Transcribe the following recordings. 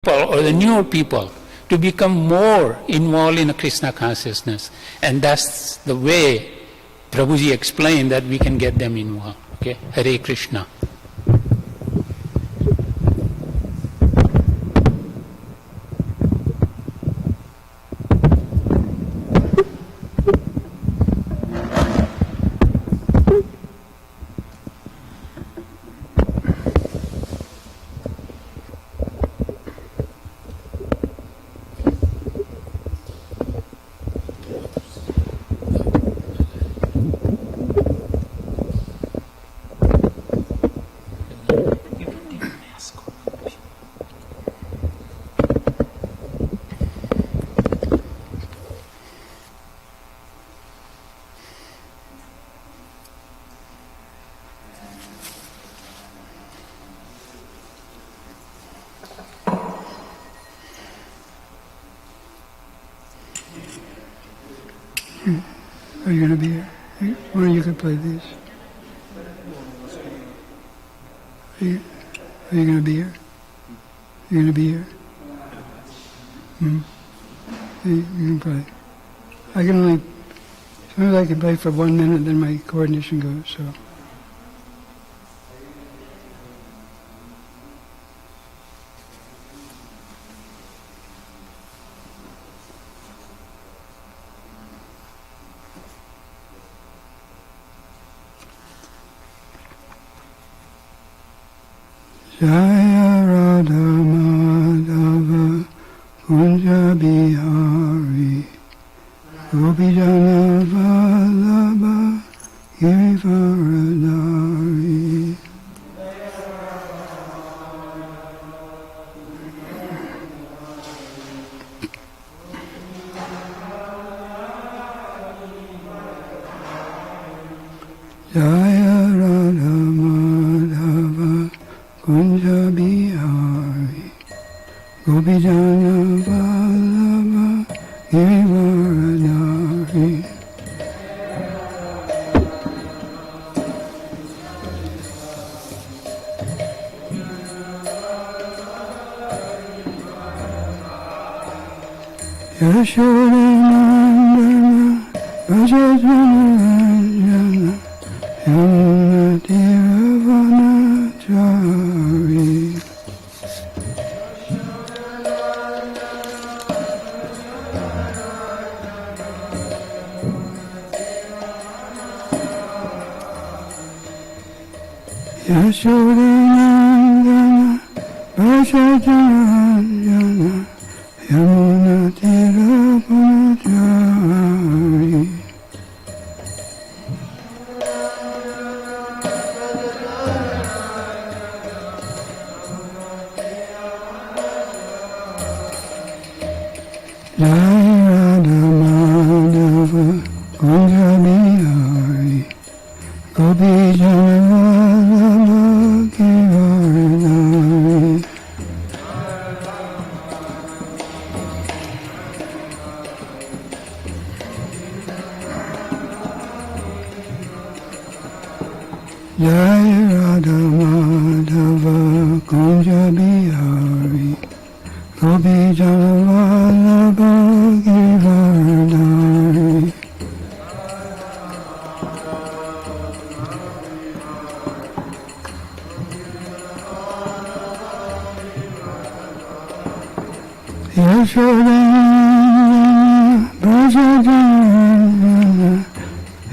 or the newer people to become more involved in a Krishna consciousness. And that's the way Prabhuji explained that we can get them involved. Okay? Hare Krishna. Are you going to be here? Or you can play these. Are you going to be here? You're going to be here? You can play. I can only, sometimes I can play for 1 minute, then my coordination goes, so. Jaya Radha Madhava Kunja Bihari Gopijana Vallabha Girivaradari. Jaya Radha Madhava Kunja Bihari Gopijana Vallabha Girivaradari. Yashodanandana Vajajanarajana Yamunatiravanachavi. Yashodanandana Vajajanarajana Yamunatiravanachavi. Jaya Radha Madhava Kunja Bihari Gopijana Vallabha Girivaradari. Jaya Radha Madhava Kunja Bihari Gopijana Vallabha Girivaradari. Yashodanandana Vajajanarajana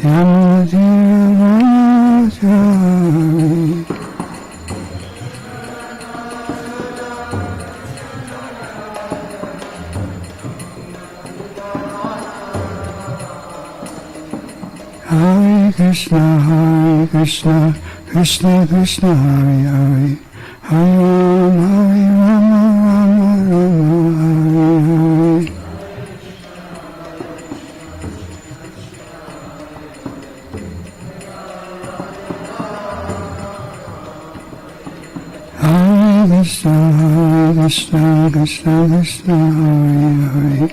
Yamunatiravanachavi. Hare Krishna, Krishna Krishna, Hare Hare, Hare Rama, Rama Rama, Hare Hare. Hare Krishna, Krishna Krishna, Hare Hare,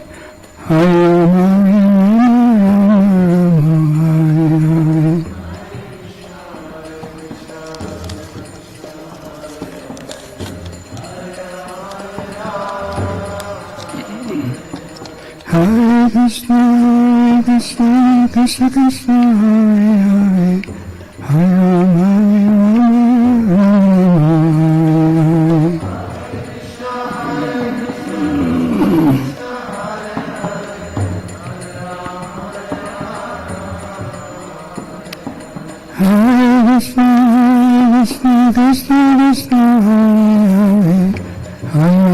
Hare Rama, Rama Hare Hare. Hare Krishna, Krishna Krishna, Hare Hare, Hare Rama, Rama Rama, Hare Hare Krishna, Krishna Krishna, Krishna Hare Hare, Hare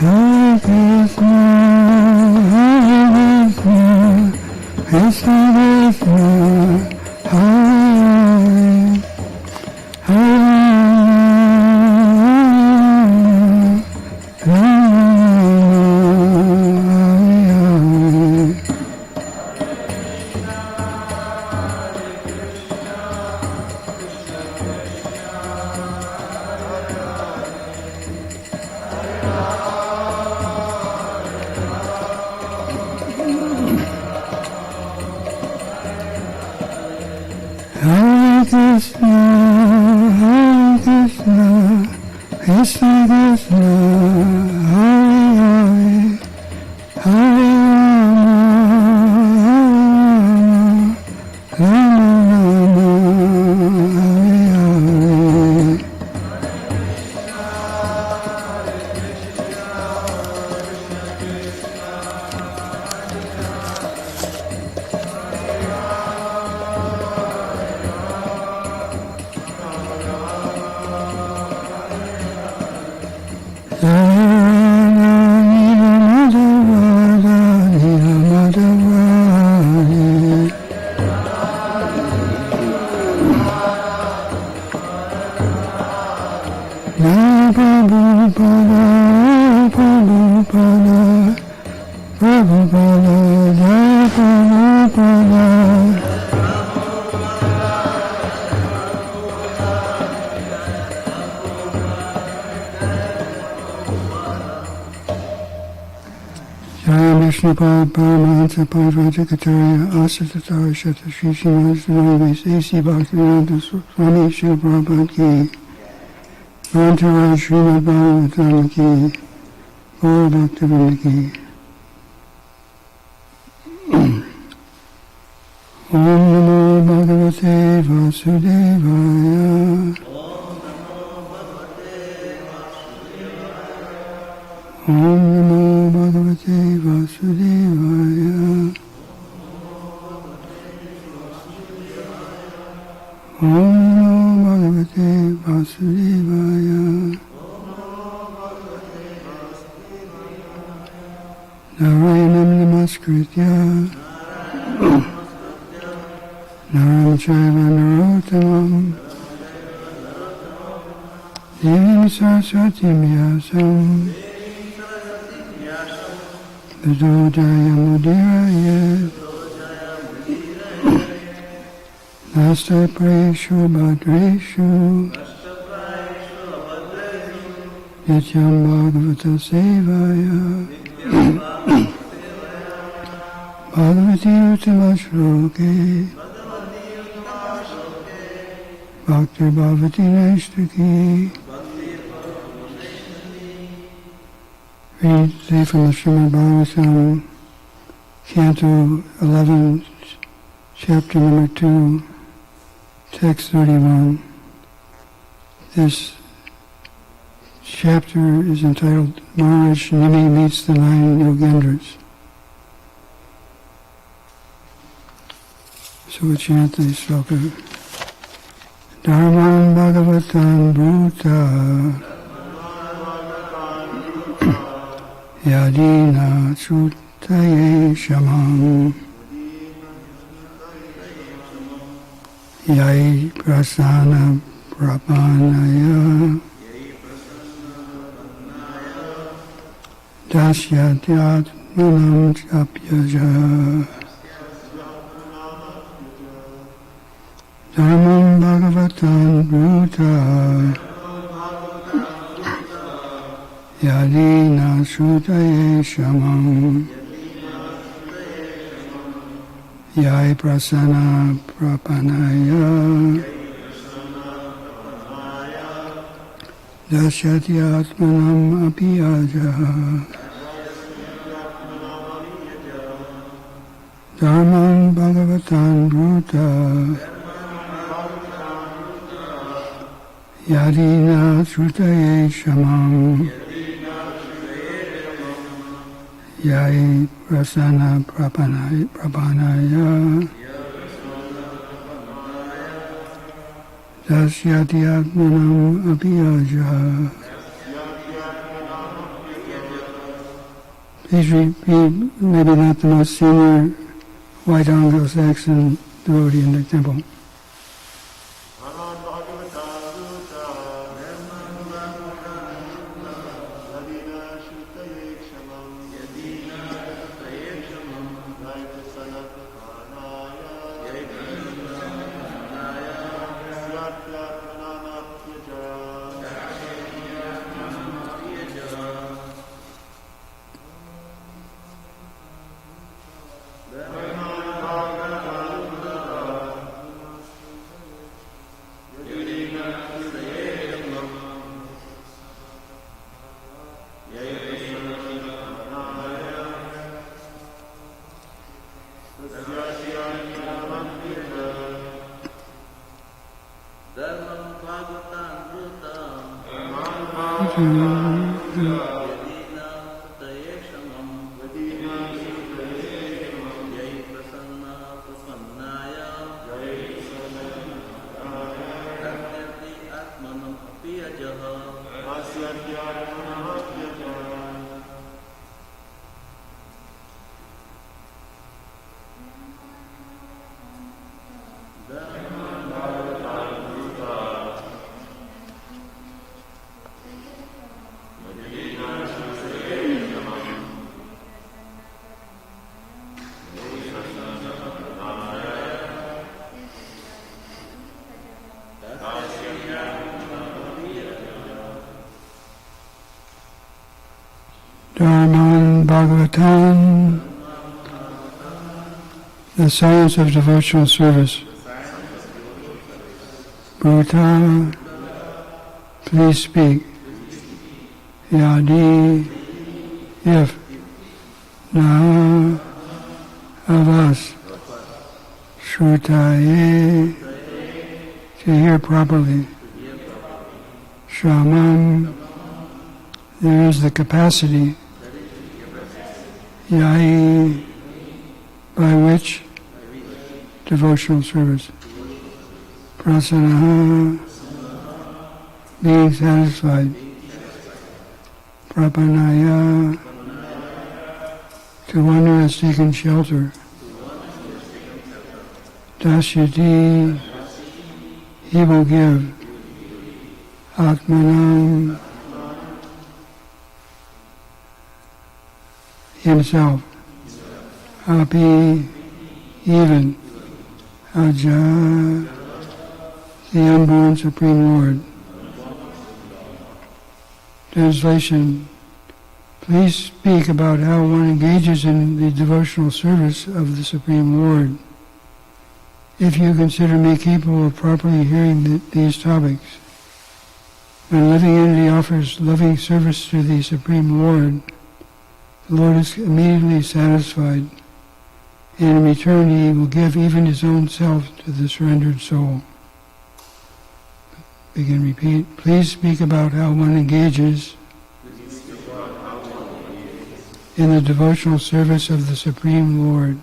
Hare Krishna, Hare Krishna, Krishna Krishna, Hare Hare Krishna, Hare Krishna, Krishna Krishna, Hare Hare, Hare Rama, Rama Rama, Hare Hare. Vishnu Paramahansa Parivajakatarya Asatara Shata Shri Srinivas A.C. Bhaktivedanta Swami Srila Prabhupada Ki Entourage Srimad Bhagavatam Ki Gaur Bhaktivinoda Ki Om Namo Bhagavate Vasudevaya Om Namo Bhagavate Vasudevaya Om Namo Bhagavate Vasudevaya Narayanam Namaskritya Naram Chaiva Narottamam Devim Saraswatim Vyasam Vidojaya Mudiraya Nasta Praeshu Bhadreshu Nityam Bhagavata Sevaya Bhagavati Uttama Shloke Bhakti Bhavati Naishtaki. Read today from the Srimad Bhagavatam, Canto 11, Chapter number 2, Text 31. This chapter is entitled Maharaj Nimi Meets the Nine Yogendras. So we chant the sloka. Dharman Bhagavatam Bhuta Yadina Sutaye Shamam Yai Prasana Prapanaya Dasyatyat Manam Chapyaja Dharmam Bhagavatam Bhuta Yadina Sutaye Shamam Yai Prasana Prapanaya Dashyati Atmanam Apiyaja Dharman Bhagavatam Bhuta Yadina Shrutaye Shamam Yai Prasana Prapanaya Dasyati Atmanam Apiyaja. Please repeat, maybe not the most senior white Anglo-Saxon devotee in the temple. Dharman Bhagavatam, the science of devotional service. Bhuta, please speak. Yadi, if. Na, of us. Shrutaye, to hear properly. Shramam, there is the capacity. Yai, by which devotional service. Prasanaha, being satisfied. Prapanaya, to one who has taken shelter. Dasyati, he will give. Atmanam, himself. Api, even. Aja, the unborn Supreme Lord. Translation. Please speak about how one engages in the devotional service of the Supreme Lord. If you consider me capable of properly hearing these topics, when a living entity offers loving service to the Supreme Lord, the Lord is immediately satisfied, and in return he will give even his own self to the surrendered soul. Begin, repeat. Please speak about how one engages in the devotional service of the Supreme Lord.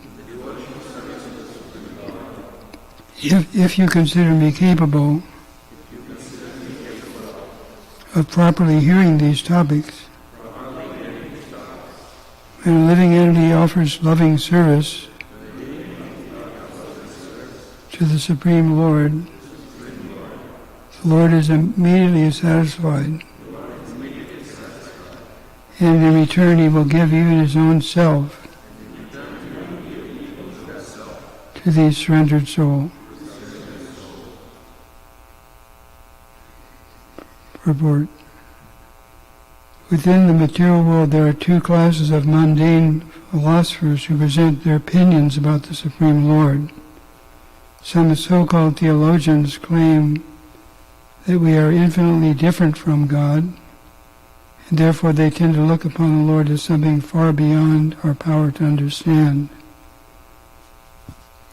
If you consider me capable of properly hearing these topics, when a living entity offers loving service to the Supreme Lord, the Lord is immediately satisfied, and in return he will give even his own self to the surrendered soul. Report. Within the material world, there are two classes of mundane philosophers who present their opinions about the Supreme Lord. Some so-called theologians claim that we are infinitely different from God, and therefore they tend to look upon the Lord as something far beyond our power to understand.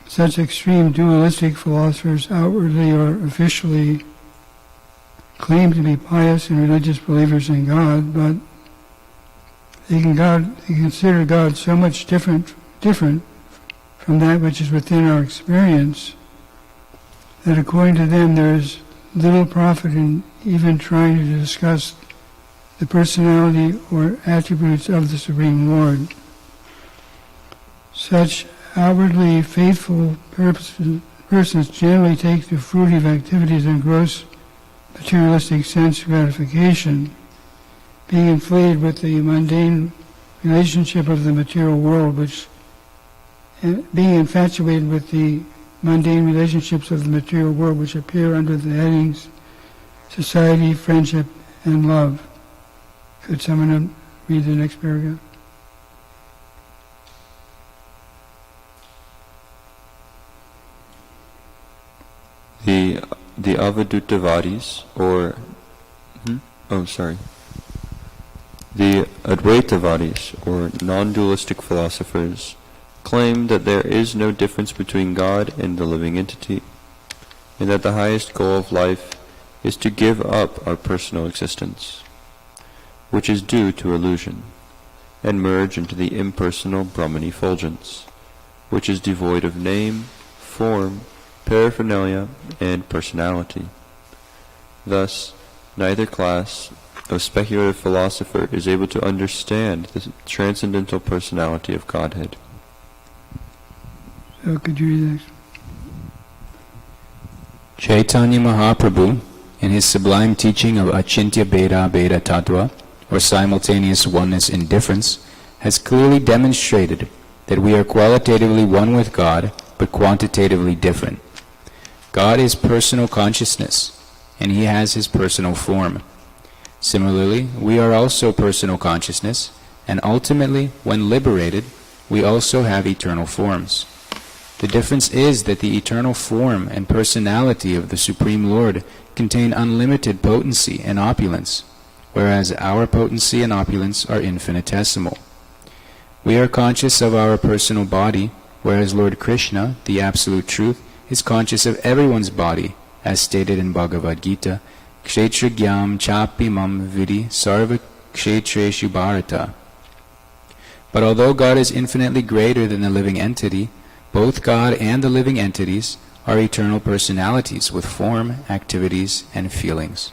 Such extreme dualistic philosophers outwardly or officially claim to be pious and religious believers in God, but they consider God so much different from that which is within our experience that according to them there is little profit in even trying to discuss the personality or attributes of the Supreme Lord. Such outwardly faithful persons generally take to fruitive activities and gross materialistic sense gratification, being inflated with the mundane relationship of the material world, being infatuated with the mundane relationships of the material world which appear under the headings society, friendship, and love. Could someone read the next paragraph? The Avadutavadis, the Advaitavadis, or non-dualistic philosophers, claim that there is no difference between God and the living entity, and that the highest goal of life is to give up our personal existence, which is due to illusion, and merge into the impersonal Brahman effulgence, which is devoid of name, form, paraphernalia, and personality. Thus, neither class of speculative philosopher is able to understand the transcendental personality of Godhead. So could you read the next? Chaitanya Mahaprabhu, in his sublime teaching of Achintya Bheda Bheda Tattva, or simultaneous oneness in difference, has clearly demonstrated that we are qualitatively one with God, but quantitatively different. God is personal consciousness, and he has his personal form. Similarly, we are also personal consciousness, and ultimately, when liberated, we also have eternal forms. The difference is that the eternal form and personality of the Supreme Lord contain unlimited potency and opulence, whereas our potency and opulence are infinitesimal. We are conscious of our personal body, whereas Lord Krishna, the Absolute Truth, is conscious of everyone's body, as stated in Bhagavad Gita, Kshetragyam chapi mam vidi sarva kshetreshu bharata. But although God is infinitely greater than the living entity, both God and the living entities are eternal personalities with form, activities, and feelings.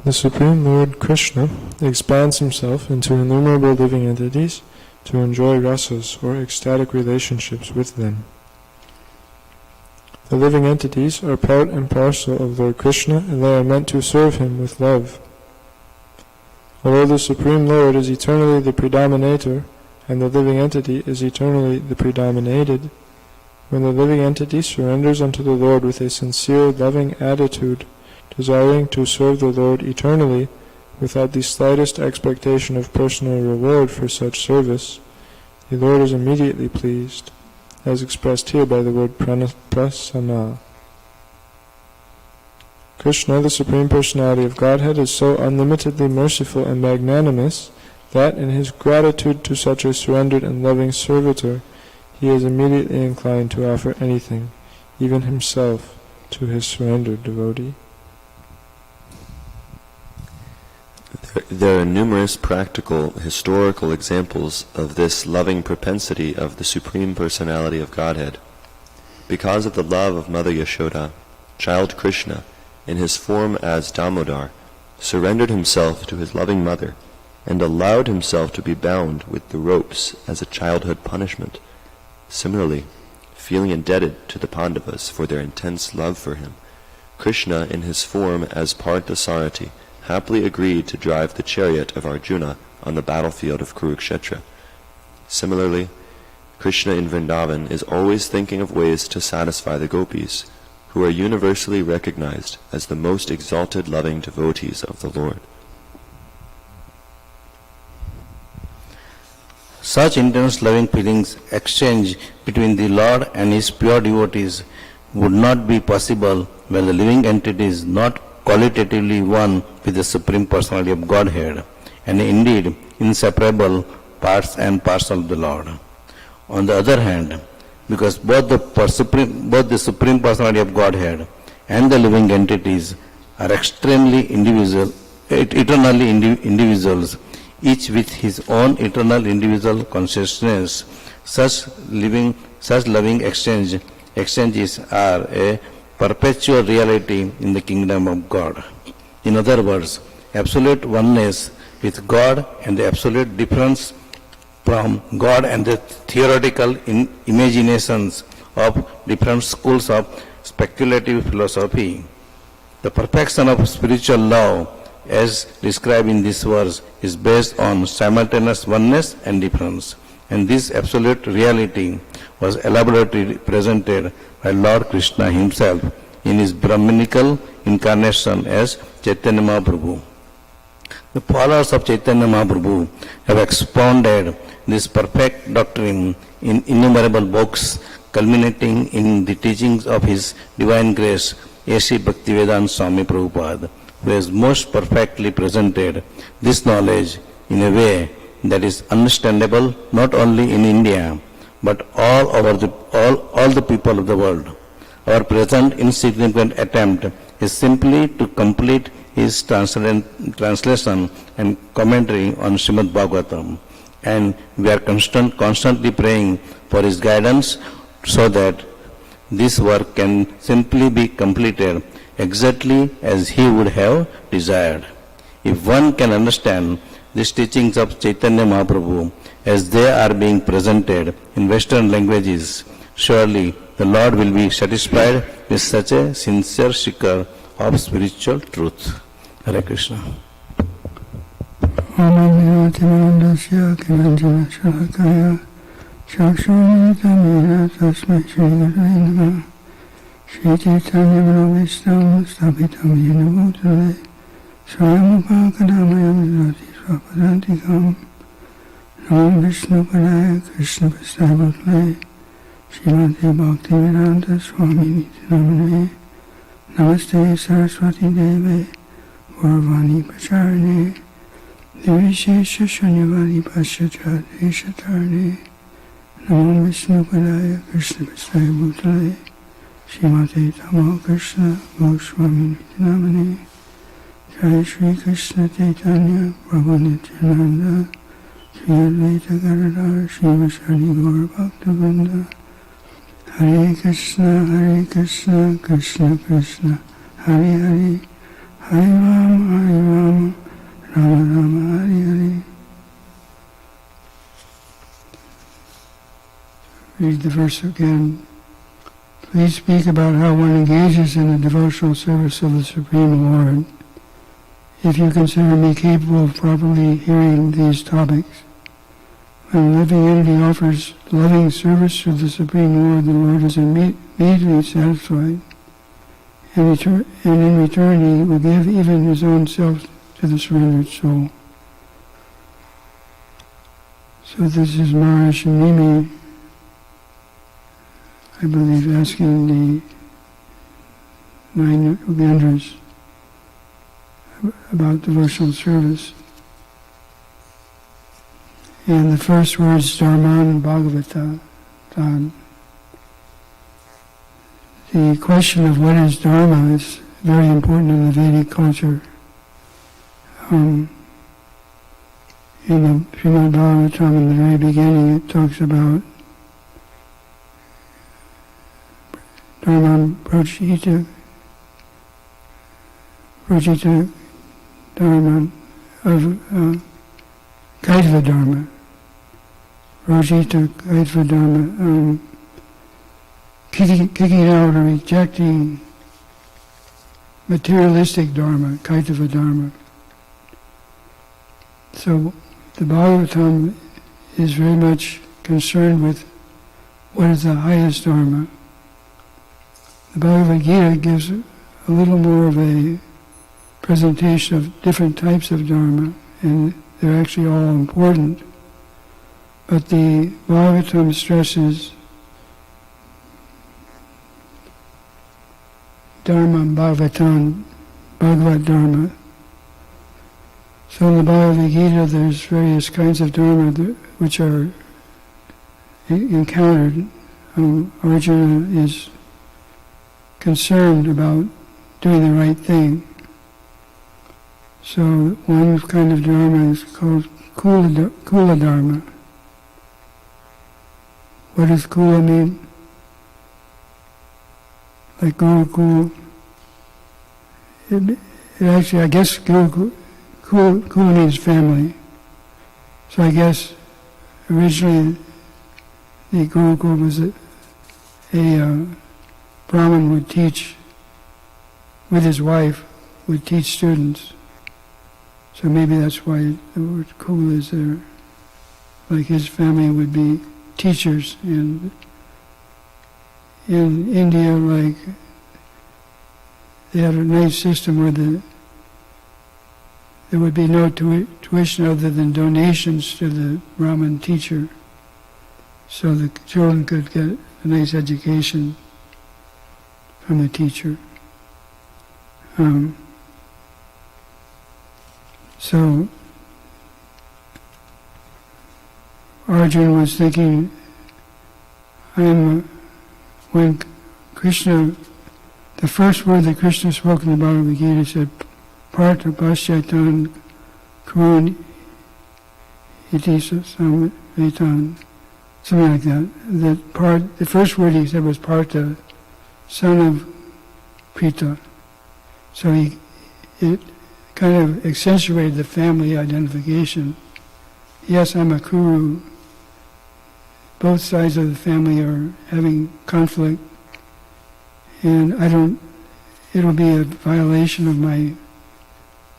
The Supreme Lord Krishna expands himself into innumerable living entities to enjoy rasas, or ecstatic relationships with them. The living entities are part and parcel of Lord Krishna, and they are meant to serve him with love. Although the Supreme Lord is eternally the predominator, and the living entity is eternally the predominated, when the living entity surrenders unto the Lord with a sincere, loving attitude, desiring to serve the Lord eternally, without the slightest expectation of personal reward for such service, the Lord is immediately pleased, as expressed here by the word prasanna. Krishna, the Supreme Personality of Godhead, is so unlimitedly merciful and magnanimous that, in his gratitude to such a surrendered and loving servitor, he is immediately inclined to offer anything, even himself, to his surrendered devotee. There are numerous practical, historical examples of this loving propensity of the Supreme Personality of Godhead. Because of the love of Mother Yashoda, child Krishna, in his form as Damodar, surrendered himself to his loving mother, and allowed himself to be bound with the ropes as a childhood punishment. Similarly, feeling indebted to the Pandavas for their intense love for him, Krishna, in his form as Parthasarathi, happily agreed to drive the chariot of Arjuna on the battlefield of Kurukshetra. Similarly, Krishna in Vrindavan is always thinking of ways to satisfy the gopis, who are universally recognized as the most exalted loving devotees of the Lord. Such intense loving feelings exchange between the Lord and His pure devotees would not be possible where the living entity is not qualitatively one with the Supreme Personality of Godhead, and indeed inseparable parts and parcel of the Lord. On the other hand, because both the Supreme Personality of Godhead and the living entities are extremely individual, eternally individuals, each with his own eternal individual consciousness, such loving exchanges are a perpetual reality in the kingdom of God. In other words, absolute oneness with God and the absolute difference from God and the theoretical imaginations of different schools of speculative philosophy. The perfection of spiritual love, as described in this verse, is based on simultaneous oneness and difference. And this absolute reality was elaborately presented by Lord Krishna himself in his Brahminical incarnation as Chaitanya Mahaprabhu. The followers of Chaitanya Mahaprabhu have expounded this perfect doctrine in innumerable books, culminating in the teachings of His Divine Grace, A.C. Bhaktivedanta Swami Prabhupada, who has most perfectly presented this knowledge in a way that is understandable not only in India, but all over all the people of the world. Our present insignificant attempt is simply to complete his translation and commentary on Srimad Bhagavatam, and we are constantly praying for his guidance so that this work can simply be completed exactly as he would have desired. If one can understand these teachings of Chaitanya Mahaprabhu as they are being presented in Western languages, surely the Lord will be satisfied with such a sincere seeker of spiritual truth. Hare Krishna. Shri Chaitanya Manavishtam Stapitam Yena Bhutale Swayam Upakadamayam Rati Swapadantikam Nam Vishnu Padaya Krishna Prasthaya Bhutale Srimati Bhaktivedanta Swami Nityanamane Namaste Saraswati Deve Gauravani Pacharane Devishesha Shanyavadi Pashacha Deshatarane Nam Vishnu Padaya Krishna Prasthaya Bhutale Srimati Tamo Krishna Goswami Nityanamane Jai Shri Krishna Chaitanya Prabhu Nityananda Shri Advaita Gadadhar Shri Vashani Gaur Bhaktivinoda Hare Krishna Krishna Krishna Hare Hare Hare Rama Rama Rama Hare Hare. Read the verse again. Please speak about how one engages in the devotional service of the Supreme Lord. If you consider me capable of properly hearing these topics, when a living entity offers loving service to the Supreme Lord, the Lord is immediately satisfied, and in return he will give even his own self to the surrendered soul. So this is Maharishi Mimi, I believe, asking the 9 Ugandras about devotional service. And the first words, Dharman Bhagavatam. The question of what is Dharma is very important in the Vedic culture. In the Srimad Bhagavatam, in the very beginning, it talks about Dharma Prajita Dharma of Kaitva Dharma. Rajita Kaitva Dharma, kicking out or rejecting materialistic Dharma, Kaitva Dharma. So the Bhagavatam is very much concerned with what is the highest Dharma. The Bhagavad Gita gives a little more of a presentation of different types of Dharma, and they're actually all important. But the Bhagavatam stresses Dharma, Bhagavatam, Bhagavad Dharma. So in the Bhagavad Gita there's various kinds of Dharma which are encountered. Arjuna is concerned about doing the right thing. So one kind of Dharma is called Kula Dharma. What does Kula mean? Like Gurukul. It actually, I guess Kula means family. So I guess originally the Gurukul was a Brahmin would teach, with his wife, would teach students. So maybe that's why the word Kula is there. Like his family would be teachers, and in India, like, they had a nice system where there would be no tuition other than donations to the Brahmin teacher, so the children could get a nice education from the teacher. So Arjuna was thinking, when Krishna, the first word that Krishna spoke in the Bhagavad Gita said, Partha Paschaitan Kurun Iti Samvetan, something like that. The first word he said was Partha, son of Prita. So it kind of accentuated the family identification. Yes, I'm a Kuru. Both sides of the family are having conflict, and it'll be a violation of my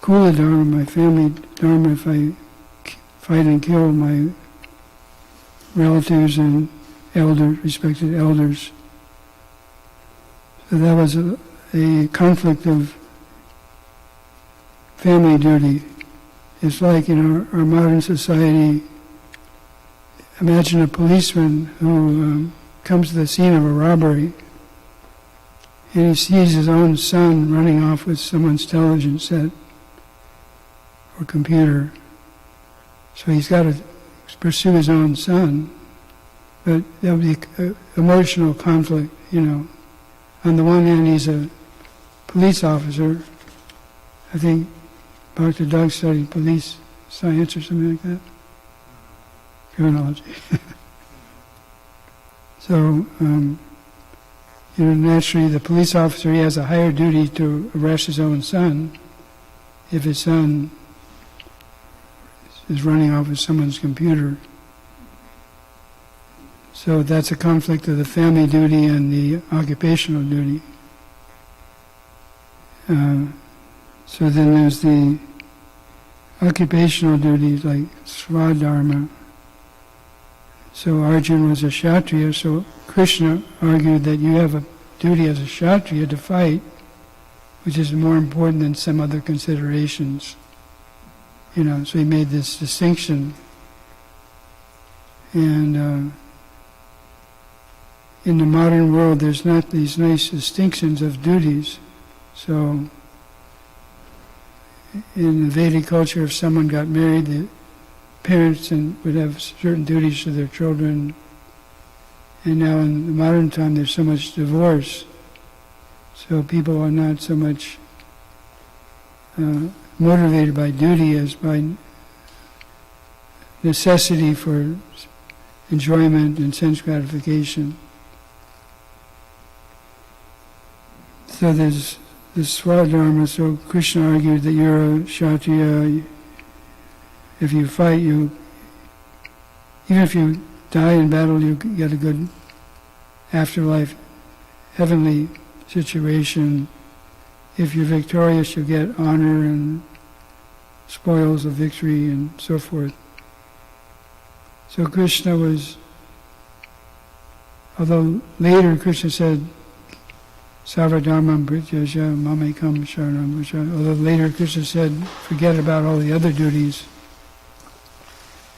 Kula Dharma, my family Dharma, if I fight and kill my relatives and respected elders. So that was a conflict of family duty. It's like in our modern society, imagine a policeman who comes to the scene of a robbery and he sees his own son running off with someone's television set or computer. So he's got to pursue his own son. But there'll be emotional conflict, On the one hand, he's a police officer. I think Dr. Doug studied police science or something like that. Criminology. So, naturally the police officer, he has a higher duty to arrest his own son if his son is running off with someone's computer. So that's a conflict of the family duty and the occupational duty. So then there's the occupational duties like Swadharma. So Arjuna was a Kshatriya, so Krishna argued that you have a duty as a Kshatriya to fight, which is more important than some other considerations. So he made this distinction. And in the modern world, there's not these nice distinctions of duties. So in the Vedic culture, if someone got married, the parents would have certain duties to their children. And now in the modern time, there's so much divorce. So people are not so much motivated by duty as by necessity for enjoyment and sense gratification. So there's this Swadharma. So Krishna argued that you're a Kshatriya. If you fight, even if you die in battle, you get a good afterlife, heavenly situation. If you're victorious, you get honor and spoils of victory and so forth. So Krishna was, although later Krishna said, Sarvadharmam Prityaja Mamekam Sharanam Vraja. Although later Krishna said, forget about all the other duties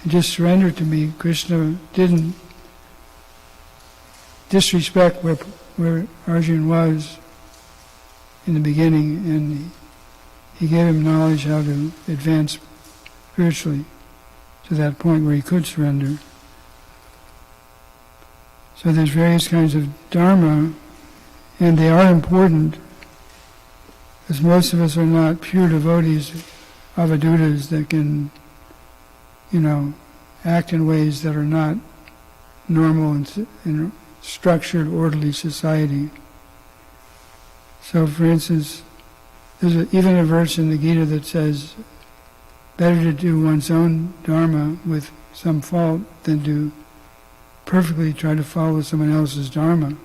and just surrender to me. Krishna didn't disrespect where Arjuna was in the beginning, and he gave him knowledge how to advance spiritually to that point where he could surrender. So there's various kinds of dharma, and they are important, because most of us are not pure devotees, avadutas, that can, act in ways that are not normal in structured, orderly society. So, for instance, there's even a verse in the Gita that says, better to do one's own dharma with some fault than to perfectly try to follow someone else's dharma.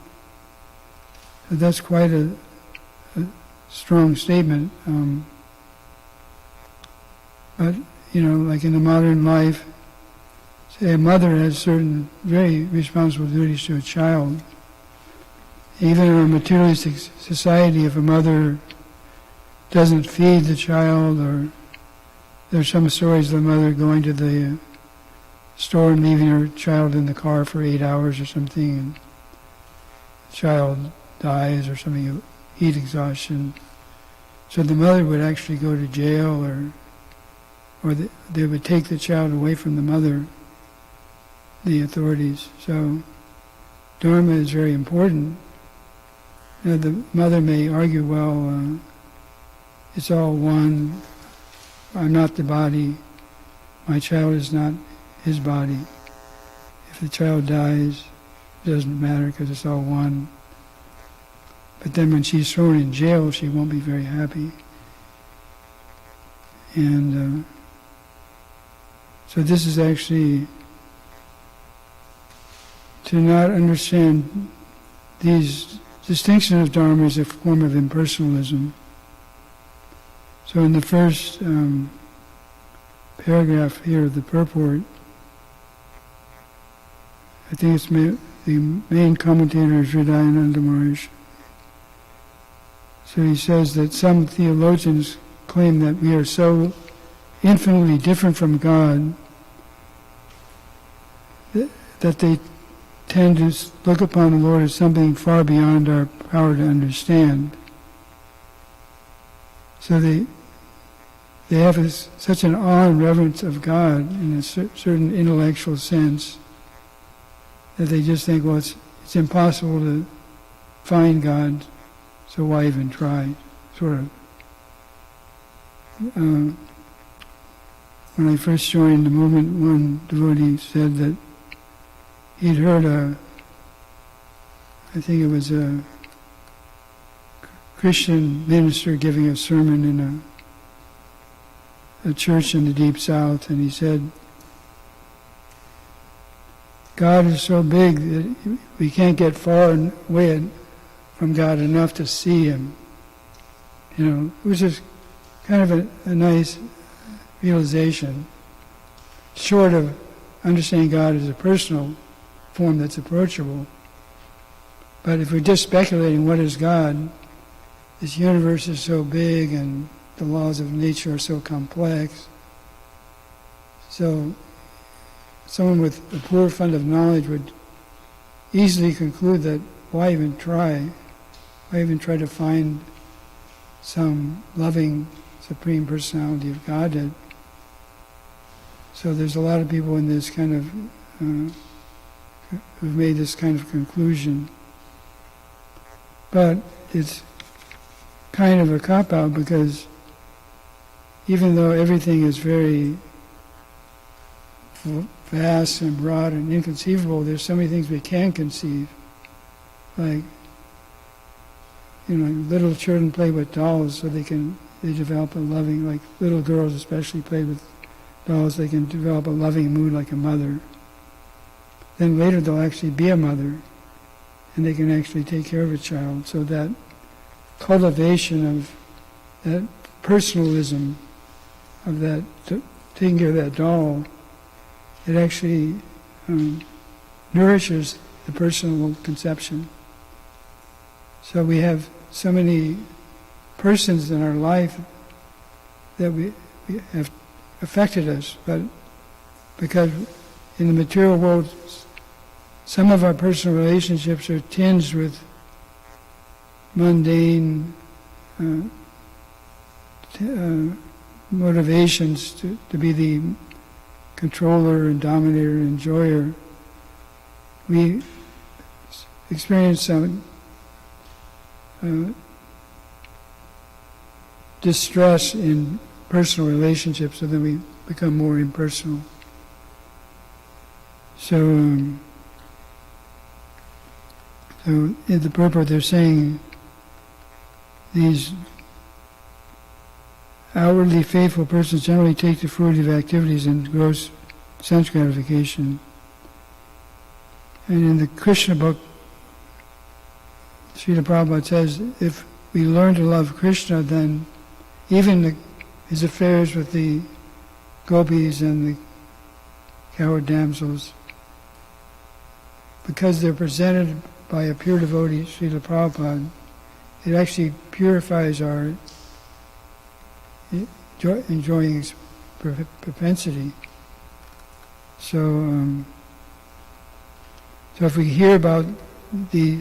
So that's quite a strong statement. But, like in the modern life, say a mother has certain very responsible duties to a child. Even in a materialistic society, if a mother doesn't feed the child, or there's some stories of the mother going to the store and leaving her child in the car for 8 hours or something, and the child dies or something, heat exhaustion. So the mother would actually go to jail, or they would take the child away from the mother, the authorities. So dharma is very important. The mother may argue, well, it's all one, I'm not the body, my child is not his body. If the child dies, it doesn't matter because it's all one. But then when she's thrown in jail, she won't be very happy. And so this is actually, to not understand these distinction of dharma is a form of impersonalism. So in the first paragraph here of the purport, I think it's the main commentator is Hridayananda Maharaj. So he says that some theologians claim that we are so infinitely different from God that they tend to look upon the Lord as something far beyond our power to understand. So they have such an awe and reverence of God in a certain intellectual sense that they just think, well, it's impossible to find God, so why even try? Sort of. When I first joined the movement, one devotee said that he'd heard I think it was a Christian minister giving a sermon in a church in the Deep South, and he said, God is so big that we can't get far away from God enough to see Him. Which is kind of a nice realization, short of understanding God as a personal form that's approachable. But if we're just speculating what is God, this universe is so big and the laws of nature are so complex. So someone with a poor fund of knowledge would easily conclude that why even try? Why even try to find some loving Supreme Personality of Godhead? So there's a lot of people in this kind of who've made this kind of conclusion. But it's kind of a cop-out, because even though everything is very vast and broad and inconceivable, there's so many things we can conceive. Like, little children play with dolls so they develop a loving, like little girls especially play with dolls, they can develop a loving mood like a mother. Then later they'll actually be a mother, and they can actually take care of a child. So that cultivation of that personalism, of that taking care of that doll, it actually nourishes the personal conception. So we have so many persons in our life that we have affected us, but because in the material world, some of our personal relationships are tinged with mundane motivations to be the controller and dominator and enjoyer. We experience some distress in personal relationships, so then we become more impersonal. So in the purport they're saying these outwardly faithful persons generally take the fruitive activities and gross sense gratification. And in the Krishna book, Srila Prabhupada says, if we learn to love Krishna, then even his affairs with the gopis and the cowherd damsels, because they're presented by a pure devotee, Srila Prabhupada, it actually purifies our enjoying propensity. So if we hear about the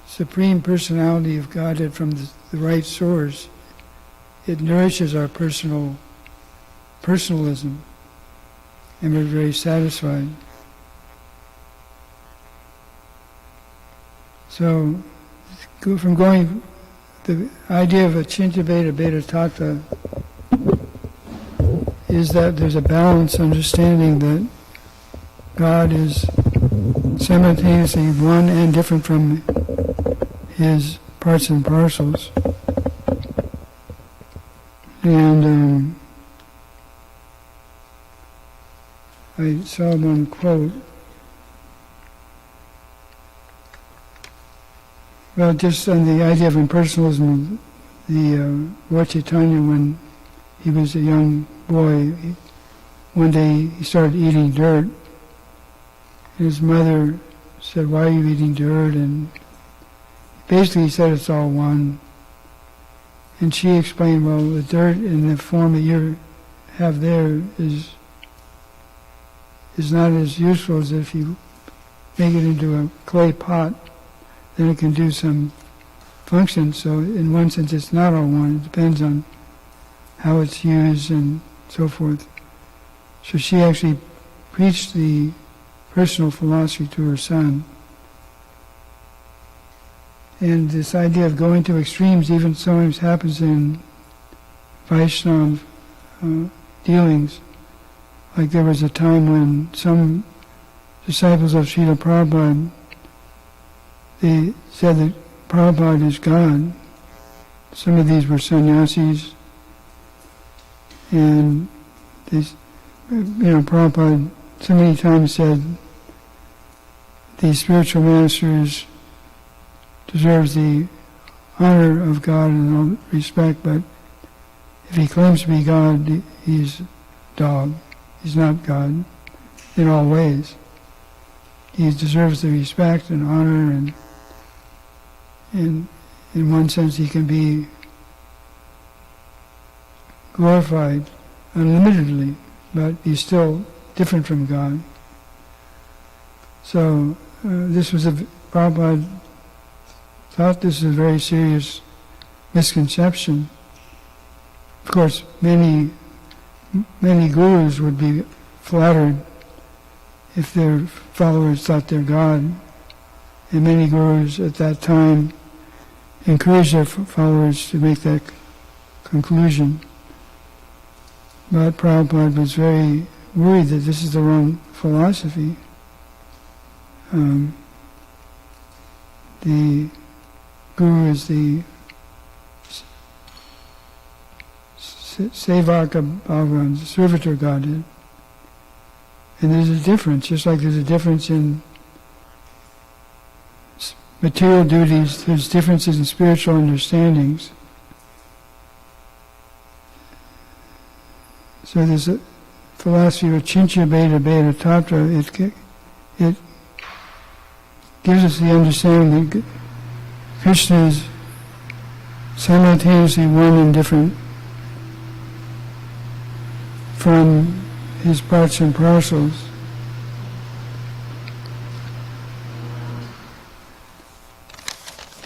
Supreme Personality of Godhead from the right source, it nourishes our personalism, and we're very satisfied. So, from going, the idea of Achintya Bheda Bheda Tattva is that there's a balanced understanding that God is simultaneously one and different from his parts and parcels. And I saw one quote. Well, just on the idea of impersonalism, the Lord Chaitanya, when he was a young boy, one day he started eating dirt. And his mother said, "Why are you eating dirt?" And basically he said it's all one. And she explained, well, the dirt in the form that you have there is not as useful as if you make it into a clay pot. Then it can do some function. So in one sense it's not all one. It depends on how it's used and so forth. So she actually preached the personal philosophy to her son. And this idea of going to extremes even sometimes happens in Vaishnava dealings. Like there was a time when some disciples of Srila Prabhupada, they said that Prabhupada is God. Some of these were sannyasis, and these, Prabhupada so many times said these spiritual masters deserves the honor of God and all respect, but if he claims to be God, he's dog. He's not God in all ways. He deserves the respect and honor, and in one sense he can be glorified unlimitedly, but he's still different from God. So this was Prabhupada thought this was a very serious misconception. Of course, many gurus would be flattered if their followers thought they're God, and many gurus at that time encouraged their followers to make that conclusion. But Prabhupada was very worried that this is the wrong philosophy. The Guru is the Sevaka Bhagavan, the servitor Godhead. And there's a difference, just like there's a difference in material duties, there's differences in spiritual understandings. So there's a philosophy of Achintya Bheda Bheda Tattva. It gives us the understanding that Krishna is simultaneously one and different from his parts and parcels.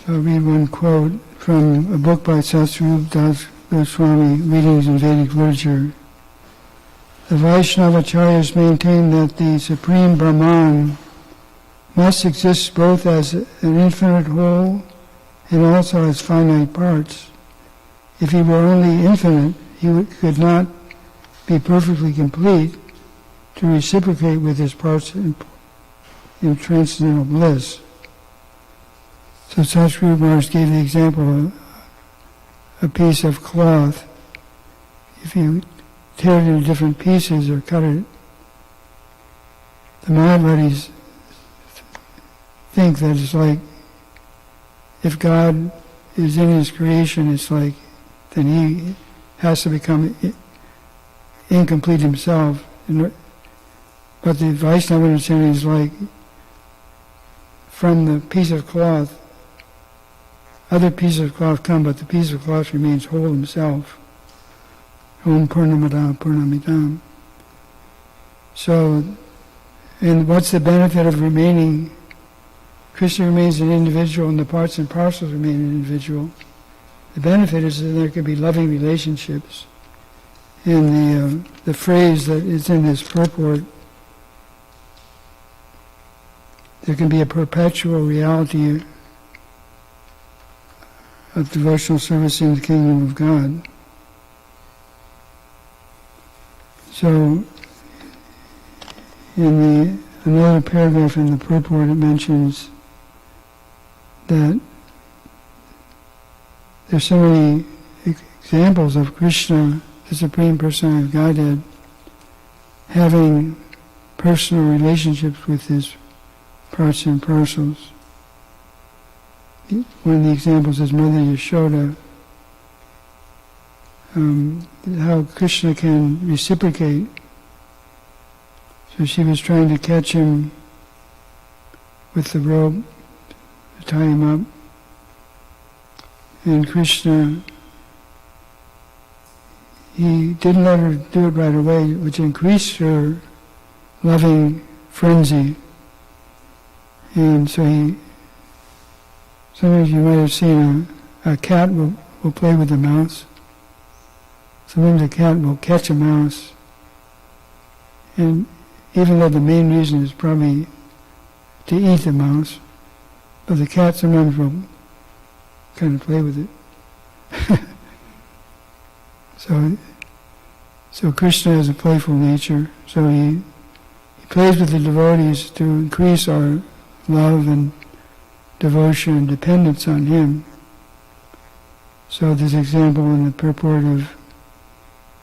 I'll read one quote from a book by Satsvarup Das Goswami, Readings in Vedic Literature. The Vaishnavacharyas maintain that the Supreme Brahman must exist both as an infinite whole and also as finite parts. If he were only infinite, he could not be perfectly complete to reciprocate with his parts in transcendental bliss. So Satsvarup Maharaj gave the example of a piece of cloth. If you tear it into different pieces or cut it, the Mayavadis think that it's like if God is in his creation, it's like then he has to become incomplete himself. But the Vaishnava understanding is like from the piece of cloth, other pieces of cloth come, but the piece of cloth remains whole himself. Om Purnamada Purnamidam. So, and what's the benefit of remaining? Krishna remains an individual and the parts and parcels remain an individual. The benefit is that there can be loving relationships. And the phrase that is in this purport, there can be a perpetual reality of devotional service in the kingdom of God. So, in another paragraph in the purport, it mentions that there's so many examples of Krishna, the Supreme Personality of Godhead, having personal relationships with his parts and parcels. One of the examples is Mother Yashoda, how Krishna can reciprocate. So she was trying to catch him with the rope to tie him up. And Krishna, he didn't let her do it right away, which increased her loving frenzy. And so sometimes you might have seen a cat will play with a mouse. Sometimes a cat will catch a mouse. And even though the main reason is probably to eat the mouse, but the cat sometimes will kind of play with it. So Krishna has a playful nature. So he plays with the devotees to increase our love and devotion and dependence on him. So there's an example in the purport of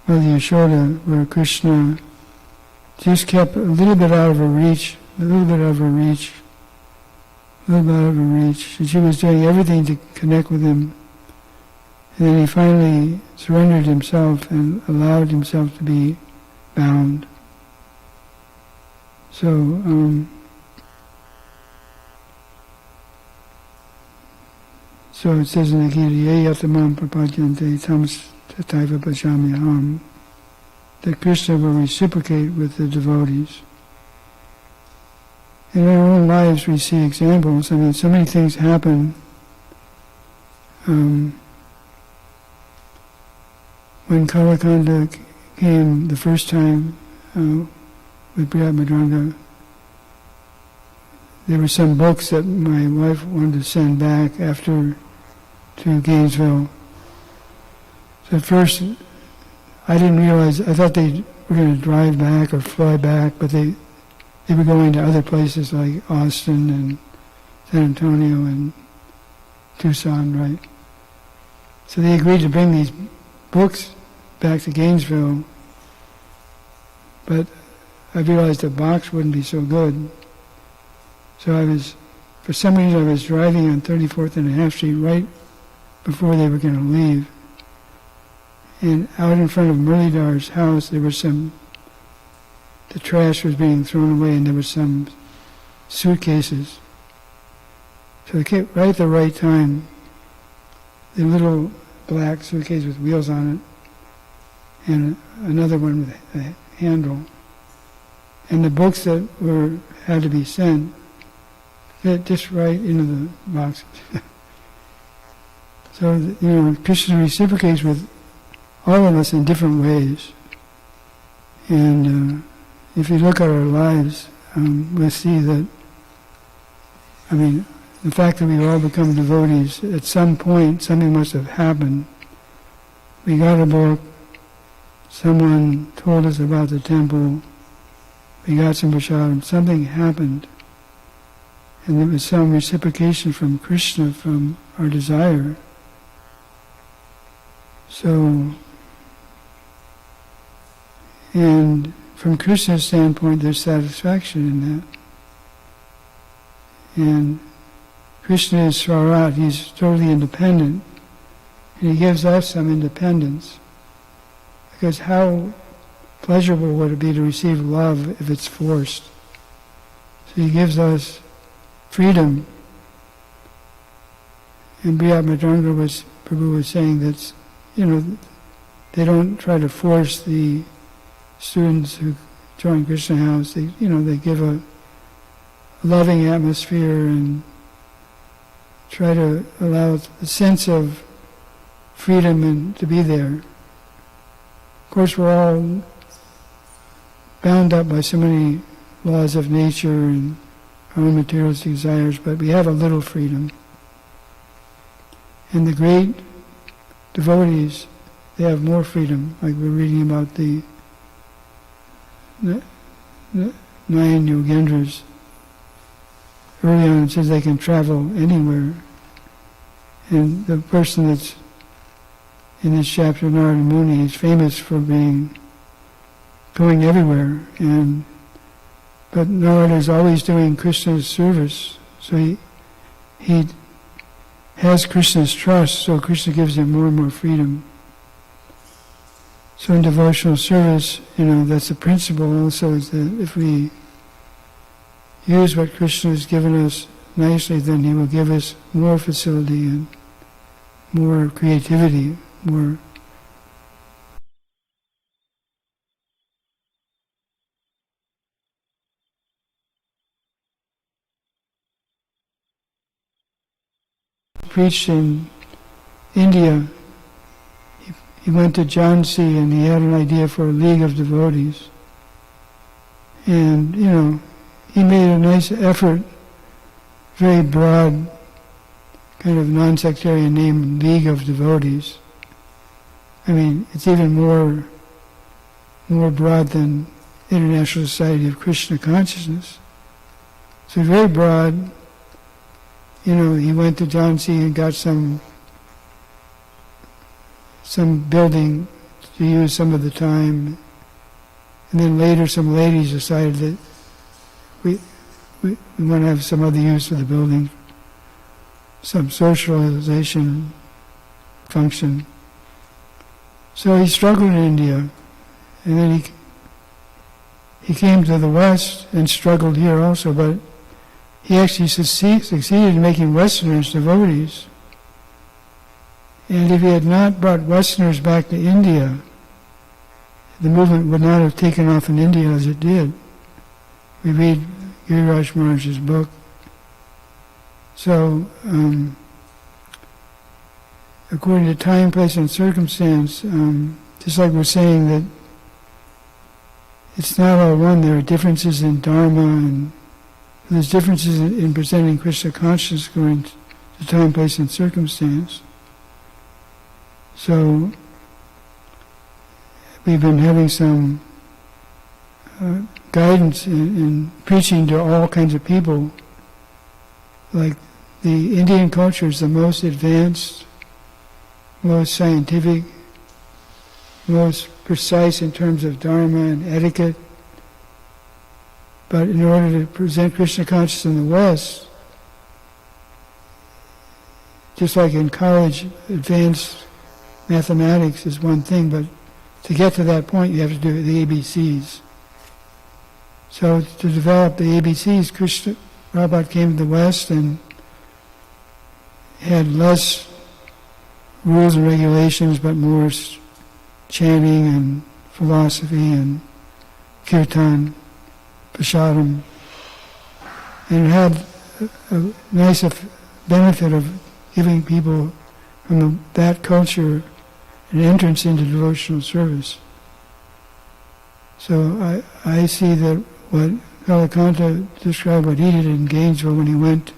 Mother Yashoda where Krishna just kept a little bit out of her reach, a little bit out of her reach. And she was doing everything to connect with him. And then he finally surrendered himself and allowed himself to be bound. So it says in the Gita, Ye yatamam prapadyante tams tataiva pachamyaham, that Krishna will reciprocate with the devotees. In our own lives we see examples. I mean, so many things happen. When Kalakanda came the first time with Brihad Madranga, there were some books that my wife wanted to send back to Gainesville. So at first I didn't realize, I thought they were going to drive back or fly back, but they were going to other places like Austin and San Antonio and Tucson, right? So they agreed to bring these books back to Gainesville, but I realized the box wouldn't be so good. So for some reason I was driving on 34th and a half Street right before they were going to leave. And out in front of Murlidar's house, the trash was being thrown away and there were some suitcases. So they came right at the right time. the little black suitcase with wheels on it, and another one with a handle. And the books that had to be sent fit just right into the boxes. So, Krishna reciprocates with all of us in different ways. And if you look at our lives, we'll see that, the fact that we all become devotees, at some point something must have happened. We got a book, someone told us about the temple, we got some prasadam, something happened. And there was some reciprocation from Krishna, from our desire. So, and from Krishna's standpoint, there's satisfaction in that. And Krishna is Swarat, he's totally independent. And he gives us some independence. Because how pleasurable would it be to receive love if it's forced? So he gives us freedom. And Prabhu was saying that, they don't try to force the students who join Krishna House. They give a loving atmosphere and try to allow a sense of freedom and to be there. Of course, we're all bound up by so many laws of nature and our own materialistic desires, but we have a little freedom. And the great devotees, they have more freedom. Like we're reading about the 9 Yogendras. Early on it says they can travel anywhere. And the person that's in this chapter, Narada Muni, is famous for going everywhere. But Narada is always doing Krishna's service. So he has Krishna's trust, so Krishna gives him more and more freedom. So in devotional service, that's the principle also, is that if we use what Krishna has given us nicely, then he will give us more facility and more creativity, more preached in India. He went to Jhansi and he had an idea for a league of devotees. And, he made a nice effort, very broad, kind of non-sectarian name, League of Devotees. It's even more broad than International Society of Krishna Consciousness. So very broad. He went to Jhansi and got some building to use some of the time. And then later some ladies decided that we want to have some other use for the building, some socialization function. So he struggled in India, and then he came to the West and struggled here also, but he actually succeeded in making Westerners devotees. And if he had not brought Westerners back to India, the movement would not have taken off in India as it did. We read Giriraj Maharaj's book. So, according to time, place, and circumstance, just like we're saying that it's not all one, there are differences in Dharma, and there's differences in presenting Krishna consciousness according to time, place, and circumstance. So, we've been having some guidance in preaching to all kinds of people. Like the Indian culture is the most advanced, most scientific, most precise in terms of Dharma and etiquette. But in order to present Krishna consciousness in the West, just like in college, advanced mathematics is one thing, but to get to that point you have to do the ABCs. So to develop the ABCs, Prabhupada came to the West and had less rules and regulations, but more chanting and philosophy and kirtan, prasadam. And it had a nice benefit of giving people from that culture an entrance into devotional service. So I see that what Kalakanta described what he did in Gainesville when he went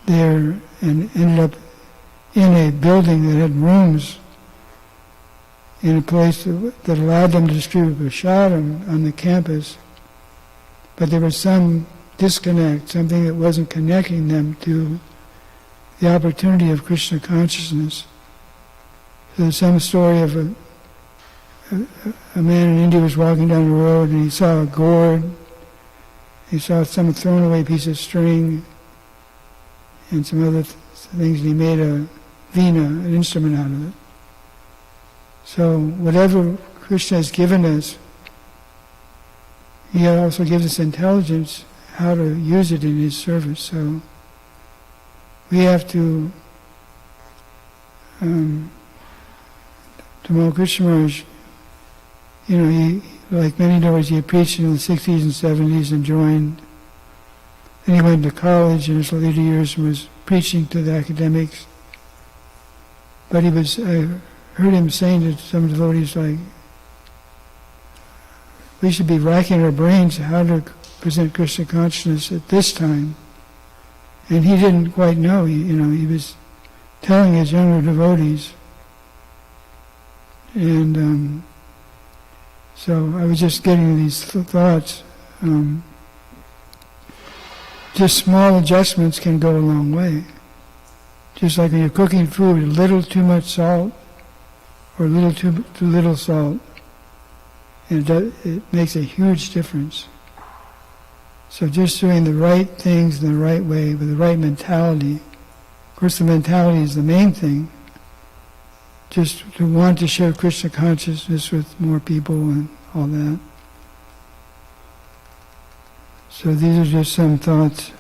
there and ended up in a building that had rooms in a place that allowed them to distribute prasadam on the campus, but there was some disconnect, something that wasn't connecting them to the opportunity of Krishna consciousness. So there's some story of a man in India was walking down the road and he saw a gourd, he saw some thrown away piece of string and some other things, and he made a veena, an instrument out of it. So whatever Krishna has given us, he also gives us intelligence how to use it in his service. So we have to Tamal Krishna Maharaj, he, like many devotees, he had preached in the 60s and 70s and joined. Then he went to college in his later years and was preaching to the academics. But I heard him saying to some devotees, like, we should be racking our brains how to present Krishna consciousness at this time. And he didn't quite know. He was telling his younger devotees. And so I was just getting these thoughts. Just small adjustments can go a long way. Just like when you're cooking food, a little too much salt or a little too little salt, and it makes a huge difference. So just doing the right things in the right way with the right mentality. Of course, the mentality is the main thing. Just to want to share Krishna consciousness with more people and all that. So these are just some thoughts.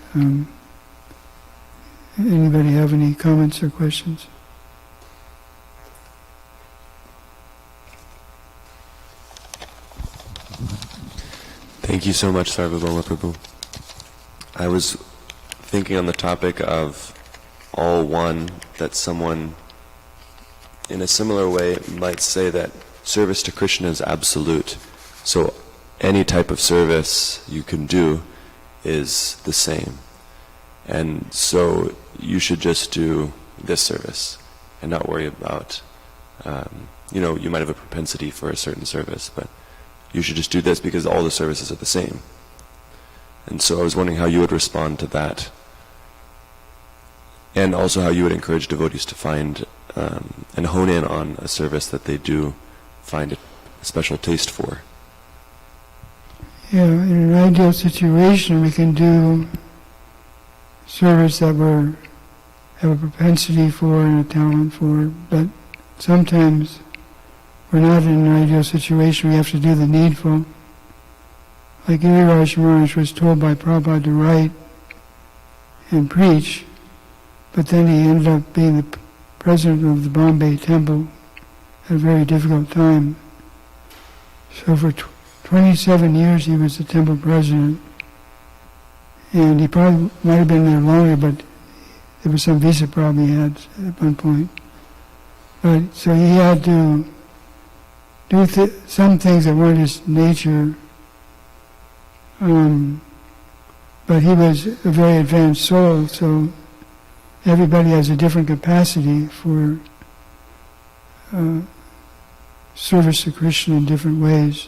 Anybody have any comments or questions? Thank you so much, Sarvabhauma Prabhu. I was thinking on the topic of all one, that someone in a similar way might say that service to Krishna is absolute. So any type of service you can do is the same. And so you should just do this service and not worry about, you might have a propensity for a certain service, but you should just do this because all the services are the same. And so I was wondering how you would respond to that, and also how you would encourage devotees to find and hone in on a service that they do find a special taste for. Yeah, in an ideal situation we can do service that we have a propensity for and a talent for, but sometimes we're not in an ideal situation, we have to do the needful. Like Giriraj Maharaj was told by Prabhupada to write and preach, but then he ended up being the president of the Bombay Temple at a very difficult time. So for 27 years he was the temple president, and he probably might have been there longer, but there was some visa problem he had at one point. But so he had to do some things that weren't his nature, but he was a very advanced soul, so everybody has a different capacity for service to Krishna in different ways.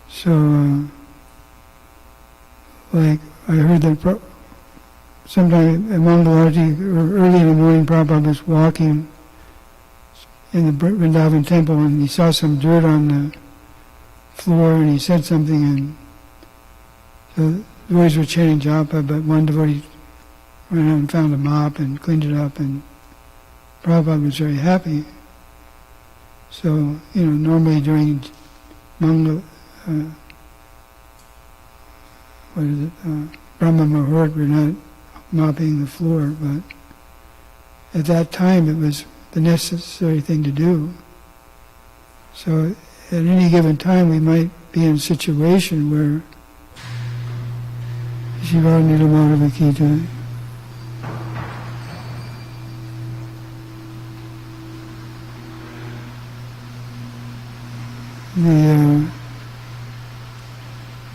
So, like I heard that sometime in Mangalarti, early in the morning, Prabhupada was walking in the Vrindavan temple and he saw some dirt on the floor and he said something, and so the devotees were chanting japa, but one devotee went out and found a mop and cleaned it up, and Prabhupada was very happy. So, normally during Brahma Muhurt, we're not mopping the floor, but at that time it was the necessary thing to do. So at any given time we might be in a situation where Shiva Nilamara Vakita.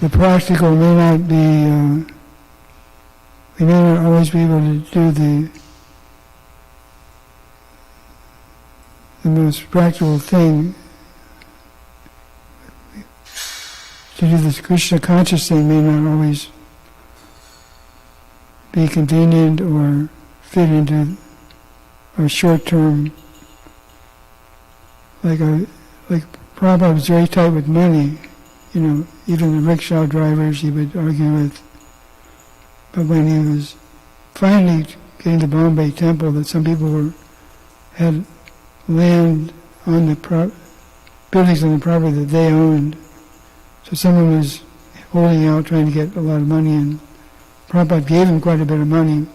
The practical may not be, we may not always be able to do the most practical thing. To do this Krishna conscious thing may not always be convenient or fit into our short-term, like Prabhupada was very tight with money. You know, even the rickshaw drivers he would argue with. But when he was finally getting to Bombay Temple, that some people had land on the buildings on the property that they owned. So someone was holding out, trying to get a lot of money, and Prabhupada gave him quite a bit of money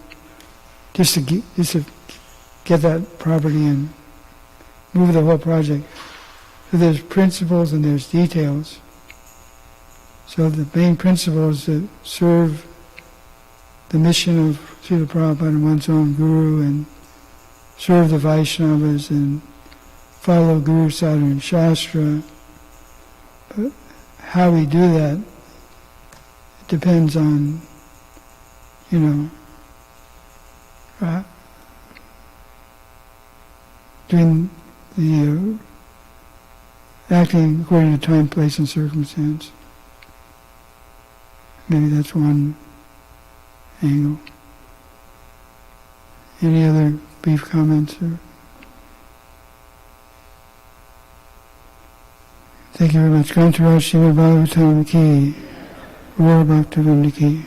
just to get that property and move the whole project. So there's principles and there's details. So the main principle is to serve the mission of Srila Prabhupada and one's own Guru, and serve the Vaishnavas and follow Guru Sadhana Shastra. But how we do that, it depends on, doing the acting according to time, place, and circumstance. Maybe that's one angle. Any other brief comments? Thank you very much. Kantaraj Srimad Bhagavatam Ki, Gaur Bhaktivinoda Ki.